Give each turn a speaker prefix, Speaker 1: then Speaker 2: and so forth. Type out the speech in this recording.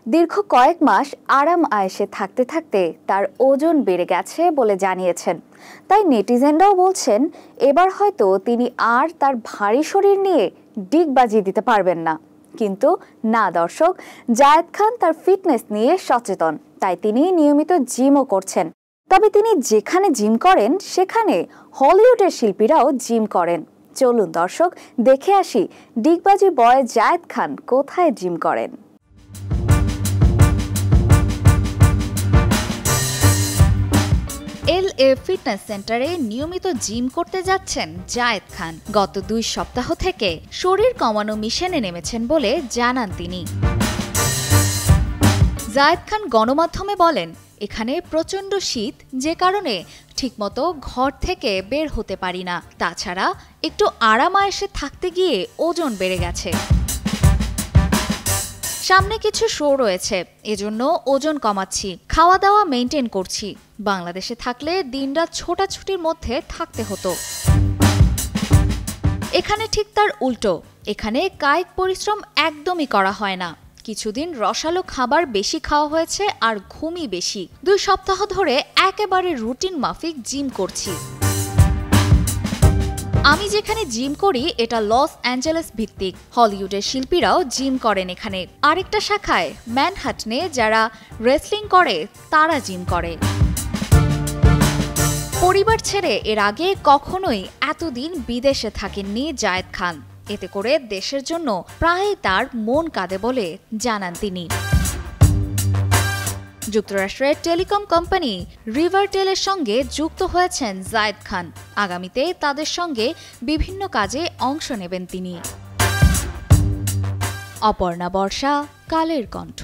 Speaker 1: দীর্ঘ কয়েক মাস আরাম আয়েশে থাকতে থাকতে তার ওজন বেড়ে গেছে বলে জানিয়েছেন। তাই নেটিজেনরাও বলছেন এবার হয়তো তিনি আর তার ভারী শরীর নিয়ে ডিগবাজি দিতে পারবেন না। কিন্তু না দর্শক, জায়েদ খান তার ফিটনেস নিয়ে সচেতন, তাই তিনি নিয়মিত জিমও করছেন। তবে তিনি যেখানে জিম করেন সেখানে হলিউডের শিল্পীরাও জিম করেন। চলুন দর্শক দেখে আসি ডিগবাজি বয় জায়েদ খান কোথায় জিম করেন। LA ফিটনেস সেন্টারে নিয়মিত জিম করতে যাচ্ছেন জায়েদ খান। গত 2 সপ্তাহ থেকে শরীর কমানো মিশনে নেমেছেন বলে জানান তিনি। জায়েদ খান গণমাধ্যমে বলেন, এখানে প্রচণ্ড শীত, যে কারণে ঠিকমতো ঘর থেকে বের হতে পারি না। তাছাড়া একটু আরাম আয়েশে থাকতে গিয়ে ওজন বেড়ে গেছে। সামনে কিছু শো রয়েছে, এজন্য ওজন কমাচ্ছি, খাওয়া দাওয়া মেইনটেইন করছি। বাংলাদেশে থাকলে দিনরাত ছোটাছুটির মধ্যে থাকতে হতো। এখানে ঠিক তার উল্টো, এখানে কায়িক পরিশ্রম একদমই করা হয় না। কিছুদিন রসালো খাবার বেশি খাওয়া হয়েছে আর ঘুমই বেশি। 2 সপ্তাহ ধরে একেবারে রুটিন মাফিক জিম করছি। আমি যেখানে জিম করি এটা লস অ্যাঞ্জেলেস ভিত্তিক। হলিউডের শিল্পীরাও জিম করেন এখানে। আরেকটা শাখায় ম্যানহাটনে যারা রেসলিং করে তারা জিম করে। পরিবার ছেড়ে এর আগে কখনোই এতদিন বিদেশে থাকেননি জায়েদ খান। এতে করে দেশের জন্য প্রায় তার মন কাঁদে বলে জানান তিনি। যুক্তরাষ্ট্রের টেলিকম কোম্পানি রিভারটেলের সঙ্গে যুক্ত হয়েছেন জায়েদ খান। আগামীতে তাদের সঙ্গে বিভিন্ন কাজে অংশ নেবেন তিনি। অপর্ণা বর্ষা, কালের কণ্ঠ।